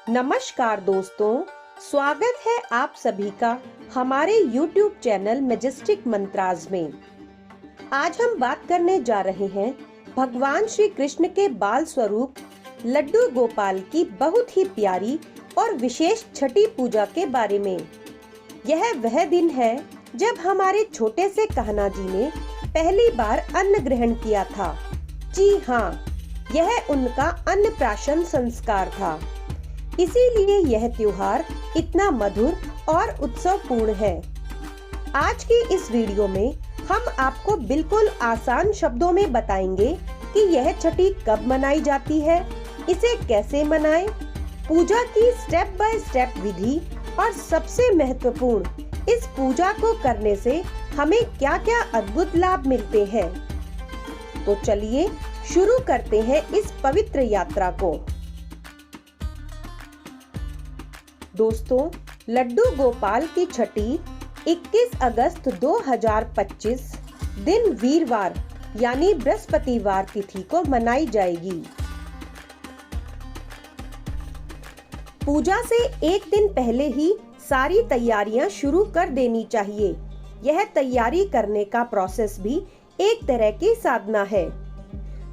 नमस्कार दोस्तों, स्वागत है आप सभी का हमारे YouTube चैनल मैजेस्टिक मंत्राज में। आज हम बात करने जा रहे हैं भगवान श्री कृष्ण के बाल स्वरूप लड्डू गोपाल की बहुत ही प्यारी और विशेष छठी पूजा के बारे में। यह वह दिन है जब हमारे छोटे से कान्हा जी ने पहली बार अन्न ग्रहण किया था। जी हाँ, यह उनका अन्नप्राशन संस्कार था। इसीलिए यह त्योहार इतना मधुर और उत्सवपूर्ण है। आज की इस वीडियो में हम आपको बिल्कुल आसान शब्दों में बताएंगे कि यह छठी कब मनाई जाती है, इसे कैसे मनाएं, पूजा की स्टेप बाय स्टेप विधि और सबसे महत्वपूर्ण, इस पूजा को करने से हमें क्या-क्या अद्भुत लाभ मिलते हैं। तो चलिए शुरू करते हैं इस पवित्र यात्रा को। दोस्तों, लड्डू गोपाल की छठी 21 अगस्त 2025 दिन वीरवार यानी बृहस्पतिवार तिथि को मनाई जाएगी। पूजा से एक दिन पहले ही सारी तैयारियां शुरू कर देनी चाहिए। यह तैयारी करने का प्रोसेस भी एक तरह की साधना है।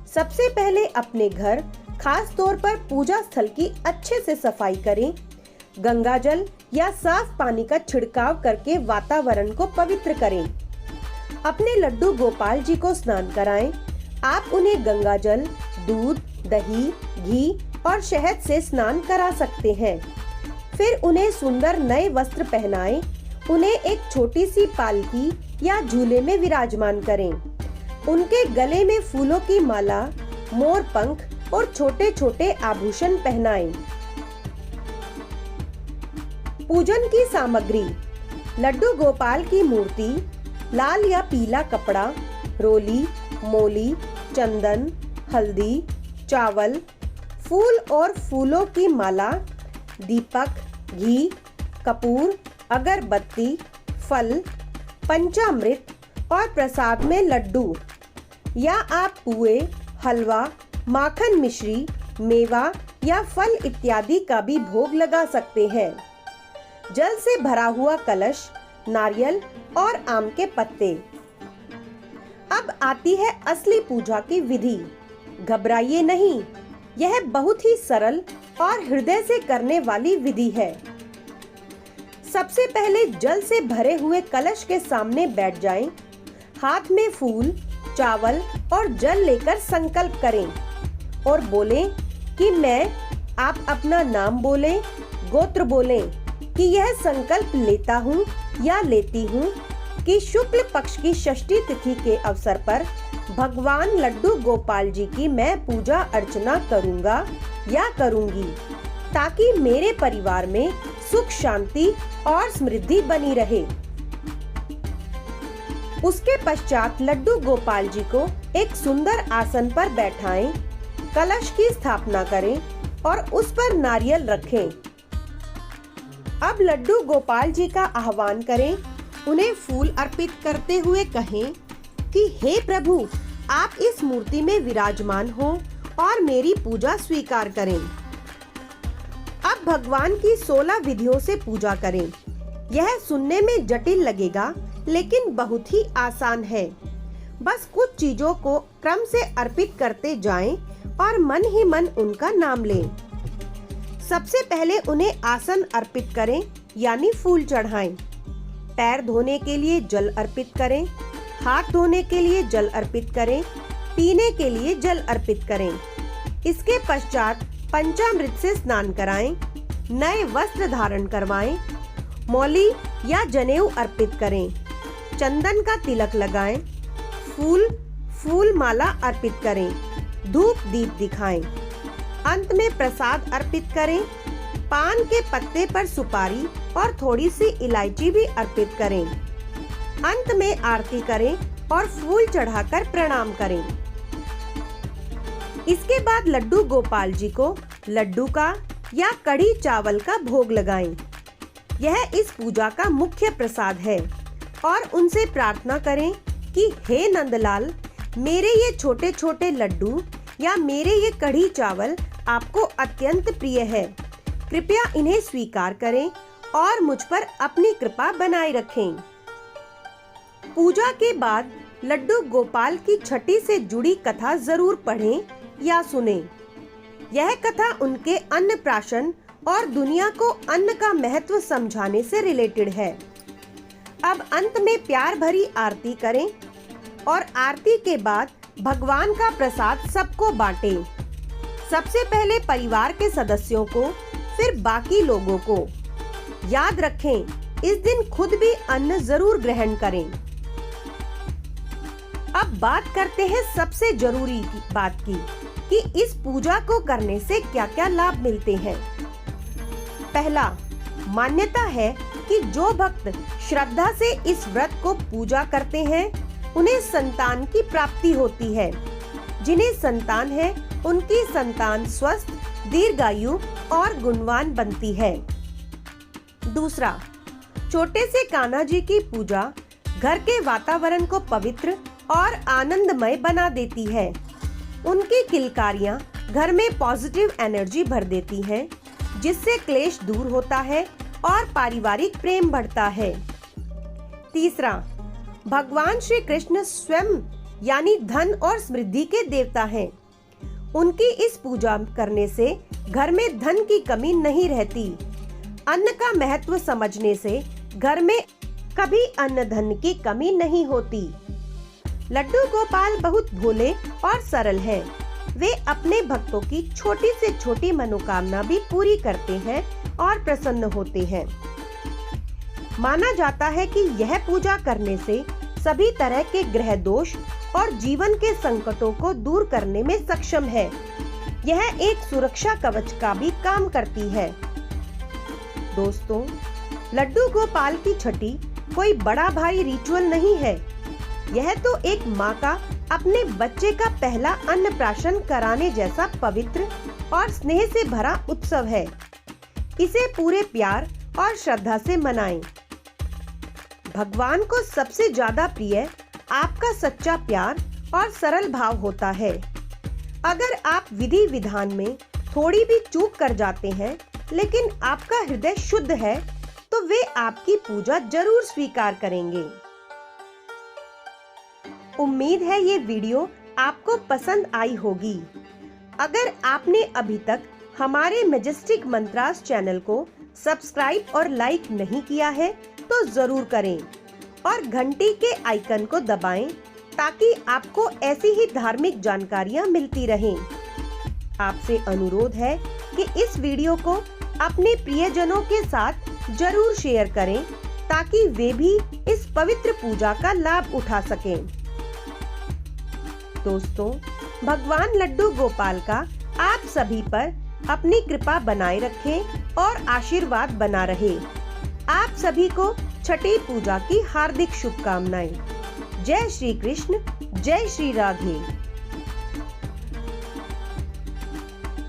सबसे पहले अपने घर, खास तौर पर पूजा स्थल की अच्छे से सफाई करें। गंगा जल या साफ पानी का छिड़काव करके वातावरण को पवित्र करें। अपने लड्डू गोपाल जी को स्नान कराएं। आप उन्हें गंगा जल, दूध, दही, घी और शहद से स्नान करा सकते हैं। फिर उन्हें सुंदर नए वस्त्र पहनाएं। उन्हें एक छोटी सी पालकी या झूले में विराजमान करें। उनके गले में फूलों की माला, मोर पंख और छोटे छोटे आभूषण पहनाएं। पूजन की सामग्री: लड्डू गोपाल की मूर्ति, लाल या पीला कपड़ा, रोली, मोली, चंदन, हल्दी, चावल, फूल और फूलों की माला, दीपक, घी, कपूर, अगरबत्ती, फल, पंचामृत और प्रसाद में लड्डू, या आप पुए, हलवा, माखन मिश्री, मेवा या फल इत्यादि का भी भोग लगा सकते हैं। जल से भरा हुआ कलश, नारियल और आम के पत्ते। अब आती है असली पूजा की विधि। घबराइए नहीं, यह बहुत ही सरल और हृदय से करने वाली विधि है। सबसे पहले जल से भरे हुए कलश के सामने बैठ जाएं। हाथ में फूल, चावल और जल लेकर संकल्प करें और बोलें कि मैं। आप अपना नाम बोलें, गोत्र बोलें कि यह संकल्प लेता हूँ या लेती हूँ कि शुक्ल पक्ष की षष्ठी तिथि के अवसर पर भगवान लड्डू गोपाल जी की मैं पूजा अर्चना करूँगा या करूँगी, ताकि मेरे परिवार में सुख, शांति और समृद्धि बनी रहे। उसके पश्चात लड्डू गोपाल जी को एक सुंदर आसन पर बैठाएं, कलश की स्थापना करें और उस पर नारियल रखें। अब लड्डू गोपाल जी का आह्वान करें। उन्हें फूल अर्पित करते हुए कहें कि हे प्रभु, आप इस मूर्ति में विराजमान हो और मेरी पूजा स्वीकार करें। अब भगवान की 16 विधियों से पूजा करें। यह सुनने में जटिल लगेगा, लेकिन बहुत ही आसान है। बस कुछ चीजों को क्रम से अर्पित करते जाएं और मन ही मन उनका नाम लें। सबसे पहले उन्हें आसन अर्पित करें यानी फूल चढ़ाएं। पैर धोने के लिए जल अर्पित करें। हाथ धोने के लिए जल अर्पित करें। पीने के लिए जल अर्पित करें। इसके पश्चात पंचामृत से स्नान कराएं। नए वस्त्र धारण करवाएं। मौली या जनेऊ अर्पित करें। चंदन का तिलक लगाएं। फूल माला अर्पित करें। धूप दीप दिखाएं। अंत में प्रसाद अर्पित करें। पान के पत्ते पर सुपारी और थोड़ी सी इलायची भी अर्पित करें। अंत में आरती करें और फूल चढ़ाकर प्रणाम करें। इसके बाद लड्डू गोपाल जी को लड्डू का या कढ़ी चावल का भोग लगाएं। यह इस पूजा का मुख्य प्रसाद है और उनसे प्रार्थना करें कि हे नंदलाल, मेरे ये छोटे छोटे लड्डू या मेरे ये कढ़ी चावल आपको अत्यंत प्रिय है। कृपया इन्हें स्वीकार करें और मुझ पर अपनी कृपा बनाए रखें। पूजा के बाद लड्डू गोपाल की छठी से जुड़ी कथा जरूर पढ़ें या सुनें। यह कथा उनके अन्नप्राशन और दुनिया को अन्न का महत्व समझाने से रिलेटेड है। अब अंत में प्यार भरी आरती करें और आरती के बाद भगवान का प्रसाद सबको बांटें। सबसे पहले परिवार के सदस्यों को, फिर बाकी लोगों को। याद रखें, इस दिन खुद भी अन्न जरूर ग्रहण करें। अब बात करते हैं सबसे जरूरी बात की कि इस पूजा को करने से क्या-क्या लाभ मिलते हैं। पहला, मान्यता है कि जो भक्त श्रद्धा से इस व्रत को पूजा करते हैं उन्हें संतान की प्राप्ति होती है। जिन्हें संतान है उनकी संतान स्वस्थ, दीर्घायु और गुणवान बनती है। दूसरा, छोटे से कान्हा जी की पूजा घर के वातावरण को पवित्र और आनंदमय बना देती है। उनकी किलकारियां घर में पॉजिटिव एनर्जी भर देती हैं, जिससे क्लेश दूर होता है और पारिवारिक प्रेम बढ़ता है। तीसरा, भगवान श्री कृष्ण स्वयं यानी धन और समृद्धि के देवता हैं। उनकी इस पूजा करने से घर में धन की कमी नहीं रहती। अन्न का महत्व समझने से घर में कभी अन्न धन की कमी नहीं होती। लड्डू गोपाल बहुत भोले और सरल हैं। वे अपने भक्तों की छोटी से छोटी मनोकामना भी पूरी करते हैं और प्रसन्न होते हैं। माना जाता है कि यह पूजा करने से सभी तरह के ग्रह दोष और जीवन के संकटों को दूर करने में सक्षम है। यह एक सुरक्षा कवच का भी काम करती है। दोस्तों, लड्डू गोपाल की छठी कोई बड़ा भारी रिचुअल नहीं है। यह तो एक माँ का अपने बच्चे का पहला अन्नप्राशन कराने जैसा पवित्र और स्नेह से भरा उत्सव है। इसे पूरे प्यार और श्रद्धा से मनाएं। भगवान को सबसे ज्यादा प्रिय आपका सच्चा प्यार और सरल भाव होता है। अगर आप विधि विधान में थोड़ी भी चूक कर जाते हैं, लेकिन आपका हृदय शुद्ध है, तो वे आपकी पूजा जरूर स्वीकार करेंगे। उम्मीद है ये वीडियो आपको पसंद आई होगी। अगर आपने अभी तक हमारे मैजेस्टिक मंत्रास चैनल को सब्सक्राइब और लाइक नहीं किया है तो जरूर करें और घंटी के आइकन को दबाएं ताकि आपको ऐसी ही धार्मिक जानकारियां मिलती रहें। आपसे अनुरोध है कि इस वीडियो को अपने प्रियजनों के साथ जरूर शेयर करें ताकि वे भी इस पवित्र पूजा का लाभ उठा सकें। दोस्तों, भगवान लड्डू गोपाल का आप सभी पर अपनी कृपा बनाए रखें और आशीर्वाद बना रहे। आप सभी को छठी पूजा की हार्दिक शुभकामनाएं। जय श्री कृष्ण, जय श्री राधे।